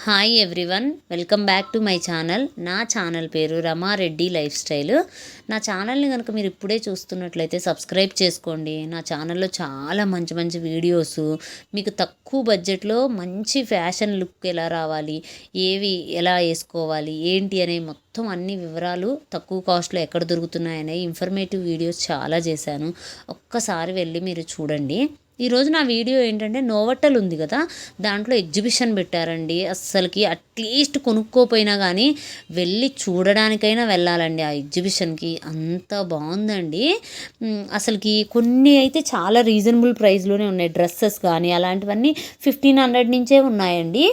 Hi everyone, welcome back to my channel. నా channel పేరు Rama Reddy life style. నా ఛానల్ని కనుక మీరు ఇప్పుడే చూస్తున్నట్లయితే సబ్స్క్రైబ్ చేసుకోండి. నా ఛానల్లో చాలా మంచి మంచి వీడియోస్, మీకు తక్కువ బడ్జెట్లో మంచి ఫ్యాషన్ లుక్ ఎలా రావాలి, ఏవి ఎలా వేసుకోవాలి, ఏంటి అనే మొత్తం అన్ని వివరాలు తక్కువ కాస్ట్లో ఎక్కడ దొరుకుతున్నాయనే ఇన్ఫర్మేటివ్ వీడియోస్ చాలా చేశాను. ఒక్కసారి వెళ్ళి మీరు చూడండి. ఈరోజు నా వీడియో ఏంటంటే, నోవట్టల్ ఉంది కదా, దాంట్లో ఎగ్జిబిషన్ పెట్టారండి. అస్సలకి అట్లీస్ట్ కొనుక్కోపోయినా కానీ వెళ్ళి చూడడానికైనా వెళ్ళాలండి ఆ ఎగ్జిబిషన్కి. అంత బాగుందండి. అసలుకి కొన్ని అయితే చాలా రీజనబుల్ ప్రైస్లోనే ఉన్నాయి. డ్రెస్సెస్ కానీ అలాంటివన్నీ 1500 నుంచే ఉన్నాయండి.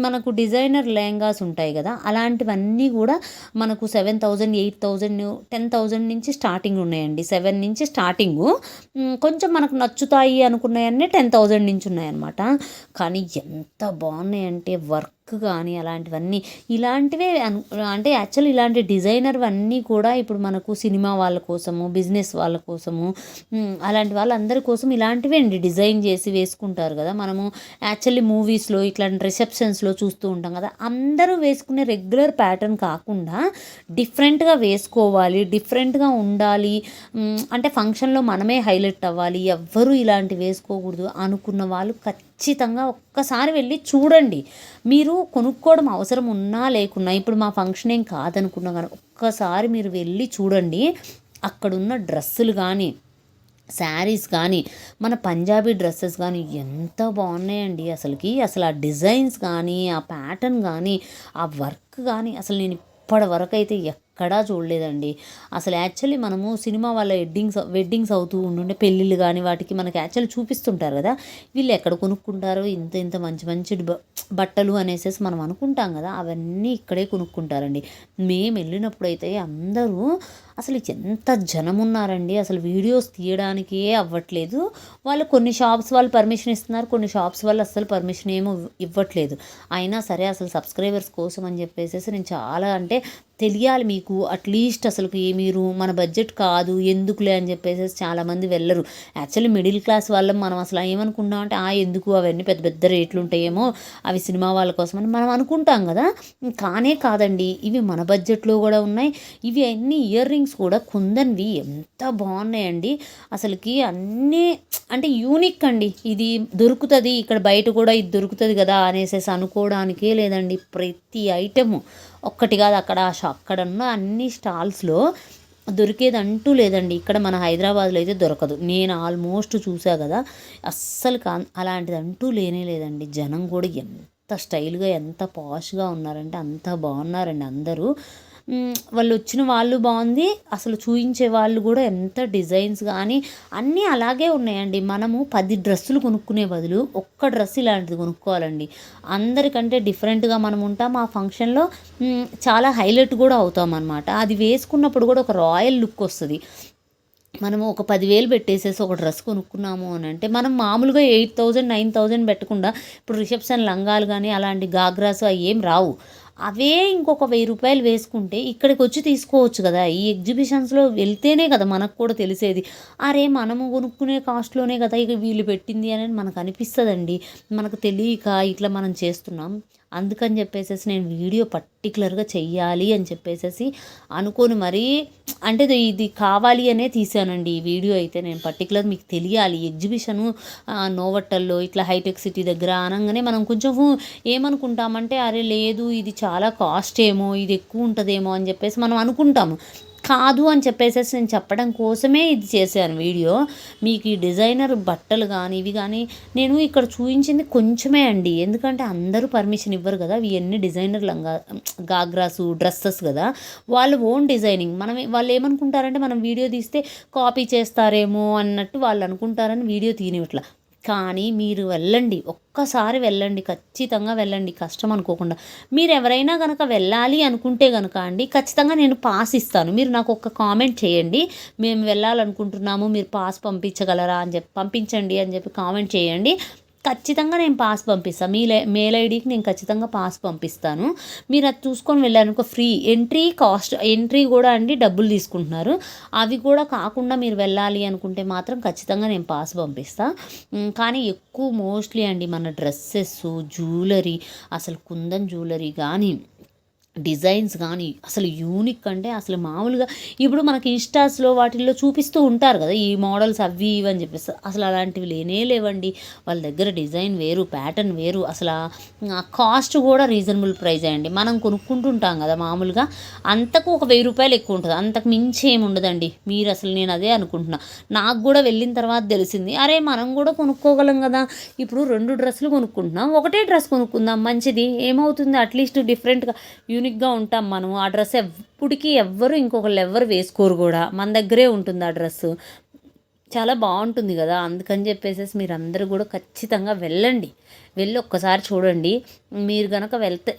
మనకు డిజైనర్ లెహంగాస్ ఉంటాయి కదా, అలాంటివన్నీ కూడా మనకు 7000, 8000, 10,000 నుంచి స్టార్టింగ్ ఉన్నాయండి. 7 నుంచి స్టార్టింగు. కొంచెం మనకు నచ్చుతాయి అనుకున్నాయన్నీ 10,000 నుంచి ఉన్నాయన్నమాట. కానీ ఎంత బాగున్నాయంటే వర్క్ కానీ అలాంటివన్నీ ఇలాంటివే అంటే యాక్చువల్ ఇలాంటి డిజైనర్ అన్నీ కూడా ఇప్పుడు మనకు సినిమా వాళ్ళ కోసము, బిజినెస్ వాళ్ళ కోసము, అలాంటి వాళ్ళందరి కోసం ఇలాంటివే అండి డిజైన్ చేసి వేసుకుంటారు కదా. మనము యాక్చువల్లీ మూవీస్లో ఇట్లాంటి రిసెప్షన్స్లో చూస్తూ ఉంటాం కదా, అందరూ వేసుకునే రెగ్యులర్ ప్యాటర్న్ కాకుండా డిఫరెంట్గా వేసుకోవాలి, డిఫరెంట్గా ఉండాలి, అంటే ఫంక్షన్లో మనమే హైలైట్ అవ్వాలి, ఎవ్వరూ ఇలాంటి వేసుకోకూడదు అనుకున్న వాళ్ళు ఖచ్చితంగా ఒక్కసారి వెళ్ళి చూడండి. మీరు కొనుక్కోవడం అవసరం ఉన్నా లేకున్నా, ఇప్పుడు మా ఫంక్షన్ ఏం కాదనుకున్నా కానీ ఒక్కసారి మీరు వెళ్ళి చూడండి. అక్కడున్న డ్రెస్సులు కానీ, శారీస్ కానీ, మన పంజాబీ డ్రెస్సెస్ కానీ ఎంత బాగున్నాయండి. అసలు ఆ డిజైన్స్ కానీ, ఆ ప్యాటర్న్ కానీ, ఆ వర్క్ కానీ అసలు నేను ఇప్పటి వరకు అయితే ఎక్కడా చూడలేదండి. అసలు యాక్చువల్లీ మనము సినిమా వాళ్ళ వెడ్డింగ్స్ అవుతూ ఉంటుండే పెళ్ళిళ్ళు కానీ వాటికి మనకి యాక్చువల్లీ చూపిస్తుంటారు కదా, వీళ్ళు ఎక్కడ కొనుక్కుంటారో ఇంత ఇంత మంచి మంచి బట్టలు అనేసి మనం అనుకుంటాం కదా, అవన్నీ ఇక్కడే కొనుక్కుంటారండి. మేము వెళ్ళినప్పుడైతే అందరూ అసలు ఎంత జనం ఉన్నారండి, అసలు వీడియోస్ తీయడానికే అవ్వట్లేదు. వాళ్ళు కొన్ని షాప్స్ వాళ్ళు పర్మిషన్ ఇస్తున్నారు, కొన్ని షాప్స్ వాళ్ళు అస్సలు పర్మిషన్ ఏమో ఇవ్వట్లేదు. అయినా సరే అసలు సబ్స్క్రైబర్స్ కోసం అని చెప్పేసి నేను చాలా అంటే తెలియాలి మీకు అట్లీస్ట్ అసలుకి మీరు మన బడ్జెట్ కాదు ఎందుకులే అని చెప్పేసి చాలామంది వెళ్ళరు. యాక్చువల్లీ మిడిల్ క్లాస్ వాళ్ళం మనం అసలు ఏమనుకుంటామంటే ఎందుకు అవన్నీ పెద్ద పెద్ద రేట్లు ఉంటాయేమో, అవి సినిమా వాళ్ళ కోసం అని మనం అనుకుంటాం కదా. కానే కాదండి, ఇవి మన బడ్జెట్లో కూడా ఉన్నాయి. ఇవి అన్ని ఇయర్ రింగ్స్ కూడా కుందన్వి ఎంత బాగున్నాయండి. అసలుకి అన్నీ అంటే యూనిక్ అండి. ఇది దొరుకుతుంది ఇక్కడ బయట కూడా, ఇది దొరుకుతుంది కదా అనేసి అనుకోవడానికే లేదండి. ప్రతి ఐటెము ఒక్కటి కాదు, అక్కడ ఉన్న అన్ని స్టాల్స్లో దొరికేదంటూ లేదండి. ఇక్కడ మన హైదరాబాద్లో అయితే దొరకదు. నేను ఆల్మోస్ట్ చూసా కదా, అస్సలు అలాంటిదంటూ లేదండి. జనం కూడా ఎంత స్టైల్గా ఎంత పాష్గా ఉన్నారంటే అంత బాగున్నారండి అందరూ. వాళ్ళు వచ్చిన వాళ్ళు బాగుంది, అసలు చూయించే వాళ్ళు కూడా ఎంత డిజైన్స్ కానీ అన్నీ అలాగే ఉన్నాయండి. మనము 10 డ్రెస్సులు కొనుక్కునే బదులు ఒక్క డ్రెస్ ఇలాంటిది కొనుక్కోవాలండి. అందరికంటే డిఫరెంట్గా మనం ఉంటాం. ఆ ఫంక్షన్లో చాలా హైలైట్ కూడా అవుతాం అన్నమాట. అది వేసుకున్నప్పుడు కూడా ఒక రాయల్ లుక్ వస్తుంది. మనము ఒక 10,000 పెట్టేసేసి ఒక డ్రెస్ కొనుక్కున్నాము అని అంటే, మనం మామూలుగా 8,000, 9,000 పెట్టకుండా ఇప్పుడు రిసెప్షన్ లంగాలు కానీ అలాంటి గాగ్రాస్ అవి ఏం రావు. అవే ఇంకొక 1000 రూపాయలు వేసుకుంటే ఇక్కడికి వచ్చి తీసుకోవచ్చు కదా. ఈ ఎగ్జిబిషన్స్లో వెళ్తేనే కదా మనకు కూడా తెలిసేది, అరే మనము కొనుక్కునే కాస్ట్లోనే కదా ఇక వీళ్ళు పెట్టింది అనేది మనకు అనిపిస్తుందండి. మనకు తెలియక ఇట్లా మనం చేస్తున్నాం. అందుకని చెప్పేసి నేను వీడియో పర్టికులర్గా చెయ్యాలి అని చెప్పేసి అనుకోని మరీ అంటే ఇది కావాలి అనే తీసానండి ఈ వీడియో అయితే. నేను పర్టికులర్ మీకు తెలియాలి. ఎగ్జిబిషను నోవట్టల్లో ఇట్లా హైటెక్ సిటీ దగ్గర అనగానే మనం కొంచెం ఏమనుకుంటామంటే, అరే లేదు ఇది చాలా కాస్ట్ ఏమో, ఇది ఎక్కువ ఉంటుందేమో అని చెప్పేసి మనం అనుకుంటాము. కాదు అని చెప్పేసి నేను చెప్పడం కోసమే ఇది చేశాను వీడియో. మీకు ఈ డిజైనర్ బట్టలు కానీ ఇవి కానీ నేను ఇక్కడ చూపించింది కొంచెమే అండి, ఎందుకంటే అందరూ పర్మిషన్ ఇవ్వరు కదా. ఇవన్నీ డిజైనర్ గాగ్రాసు డ్రెస్సెస్ కదా, వాళ్ళు ఓన్ డిజైనింగ్. వాళ్ళు ఏమనుకుంటారంటే మనం వీడియో తీస్తే కాపీ చేస్తారేమో అన్నట్టు వాళ్ళు అనుకుంటారని వీడియో తీయనివ్వట్లా. కానీ మీరు వెళ్ళండి, ఒక్కసారి వెళ్ళండి, ఖచ్చితంగా వెళ్ళండి, కష్టం అనుకోకుండా. మీరు ఎవరైనా కనుక వెళ్ళాలి అనుకుంటే కనుక అండి ఖచ్చితంగా నేను పాస్ ఇస్తాను. మీరు నాకు ఒక కామెంట్ చేయండి, మేము వెళ్ళాలనుకుంటున్నాము, మీరు పాస్ పంపించగలరా అని చెప్పి పంపించండి అని చెప్పి కామెంట్ చేయండి. ఖచ్చితంగా నేను పాస్ పంపిస్తాను. మెయిల్ ఐడీకి నేను ఖచ్చితంగా పాస్ పంపిస్తాను. మీరు అది చూసుకొని వెళ్ళారనుకో ఫ్రీ. ఎంట్రీ కూడా అండి డబ్బులు తీసుకుంటున్నారు. అవి కూడా కాకుండా మీరు వెళ్ళాలి అనుకుంటే మాత్రం ఖచ్చితంగా నేను పాస్ పంపిస్తాను. కానీ ఎక్కువ మోస్ట్లీ అండి మన డ్రెస్సెస్, జ్యువెలరీ, అసలు కుందన్ జ్యువెలరీ కానీ, డిజైన్స్ కానీ అసలు యూనిక్ అంటే అసలు మామూలుగా ఇప్పుడు మనకి ఇన్స్టాస్లో వాటిల్లో చూపిస్తూ ఉంటారు కదా ఈ మోడల్స్ అవి ఇవి అని చెప్పేసి, అసలు అలాంటివి లేవండి. వాళ్ళ దగ్గర డిజైన్ వేరు, ప్యాటర్న్ వేరు, అసలు కాస్ట్ కూడా రీజనబుల్ ప్రైస్ అండి. మనం కొనుక్కుంటుంటాం కదా మామూలుగా, అంతకు ఒక 1000 రూపాయలు ఎక్కువ ఉంటుంది, అంతకు మించి ఏమి ఉండదండి. మీరు అసలు నేను అదే అనుకుంటున్నా. నాకు కూడా వెళ్ళిన తర్వాత తెలిసింది, అరే మనం కూడా కొనుక్కోగలం కదా. ఇప్పుడు 2 డ్రెస్సులు కొనుక్కుంటున్నాం, ఒకటే డ్రెస్ కొనుక్కుందాం మంచిది, ఏమవుతుంది అట్లీస్ట్ డిఫరెంట్గా యూనిక్గా ఉంటాం మనం. ఆ డ్రెస్ ఎప్పటికీ ఇంకొకళ్ళు ఎవ్వరు వేసుకోరు కూడా, మన దగ్గరే ఉంటుంది ఆ డ్రెస్సు, చాలా బాగుంటుంది కదా. అందుకని చెప్పేసి మీరు అందరూ కూడా ఖచ్చితంగా వెళ్ళి ఒక్కసారి చూడండి. మీరు కనుక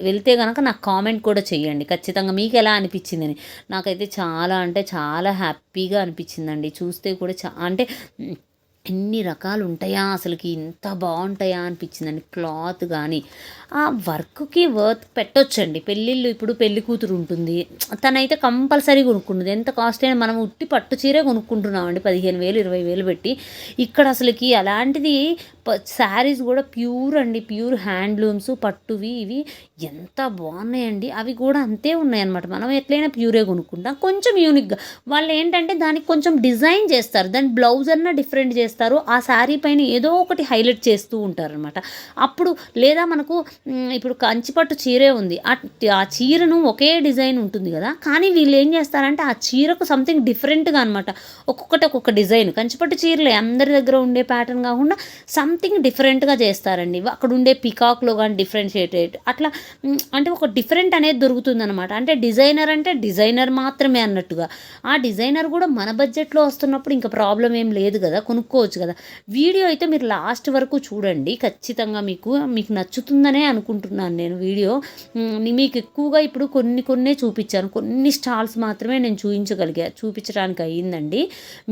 వెళ్తే కనుక నాకు కామెంట్ కూడా చేయండి ఖచ్చితంగా, మీకు ఎలా అనిపించిందని. నాకైతే చాలా అంటే చాలా హ్యాపీగా అనిపించిందండి. చూస్తే కూడా అంటే ఎన్ని రకాలు ఉంటాయా అసలుకి, ఇంత బాగుంటాయా అనిపించిందండి. క్లాత్ కానీ ఆ వర్క్కి వర్త్ పెట్టొచ్చండి. ఇప్పుడు పెళ్లి కూతురు ఉంటుంది, తనైతే కంపల్సరీ కొనుక్కుంటుంది. ఎంత కాస్ట్ అయినా మనం ఉట్టి పట్టు చీరే కొనుక్కుంటున్నామండి 15,000 20,000 పెట్టి. ఇక్కడ అసలుకి అలాంటిది శారీస్ కూడా ప్యూర్ అండి, ప్యూర్ హ్యాండ్లూమ్స్ పట్టువి ఇవి ఎంత బాగున్నాయండి. అవి కూడా అంతే ఉన్నాయన్నమాట. మనం ఎట్లయినా ప్యూరే కొనుక్కుంటాం. కొంచెం యూనిక్గా వాళ్ళు ఏంటంటే దానికి కొంచెం డిజైన్ చేస్తారు, దాని బ్లౌజ్ అన్నా డిఫరెంట్ చేస్తారు, ఆ శారీ పైన ఏదో ఒకటి హైలైట్ చేస్తూ ఉంటారనమాట. అప్పుడు లేదా మనకు ఇప్పుడు కంచిపట్టు చీరే ఉంది, ఆ చీరను ఒకే డిజైన్ ఉంటుంది కదా, కానీ వీళ్ళు ఏం చేస్తారంటే ఆ చీరకు సంథింగ్ డిఫరెంట్గా అనమాట. ఒక్కొక్క డిజైన్ కంచిపట్టు చీరలే అందరి దగ్గర ఉండే ప్యాటర్న్ కాకుండా సంథింగ్ డిఫరెంట్గా చేస్తారండి. అక్కడ ఉండే పికాక్లో కానీ డిఫరెన్షియేటెడ్ అట్లా, అంటే ఒక డిఫరెంట్ అనేది దొరుకుతుందనమాట. అంటే డిజైనర్ మాత్రమే అన్నట్టుగా. ఆ డిజైనర్ కూడా మన బడ్జెట్లో వస్తున్నప్పుడు ఇంకా ప్రాబ్లం ఏం లేదు కదా, కొనుక్కోవచ్చు కదా. వీడియో అయితే మీరు లాస్ట్ వరకు చూడండి, ఖచ్చితంగా మీకు నచ్చుతుందనే అనుకుంటున్నాను నేను. వీడియో మీకు ఎక్కువగా ఇప్పుడు కొన్నే చూపించాను, కొన్ని స్టాల్స్ మాత్రమే నేను చూపించడానికి అయ్యిందండి.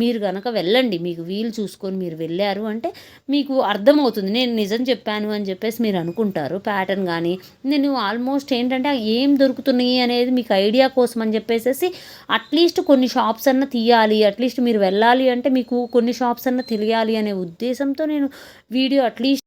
మీరు కనుక వెళ్ళండి, మీకు వీలు చూసుకొని మీరు వెళ్ళారు అంటే మీకు అర్థమవుతుంది నేను నిజం చెప్పాను అని చెప్పేసి మీరు అనుకుంటారు. ప్యాటర్న్ కానీ నేను ఆల్మోస్ట్ ఏంటంటే ఏం దొరుకుతున్నాయి అనేది మీకు ఐడియా కోసం అని చెప్పేసి అట్లీస్ట్ కొన్ని షాప్స్ అన్న తీయాలి, అట్లీస్ట్ మీరు వెళ్ళాలి అంటే మీకు కొన్ని షాప్స్ అన్న తెలియాలి అనే ఉద్దేశంతో నేను వీడియో అట్లీస్ట్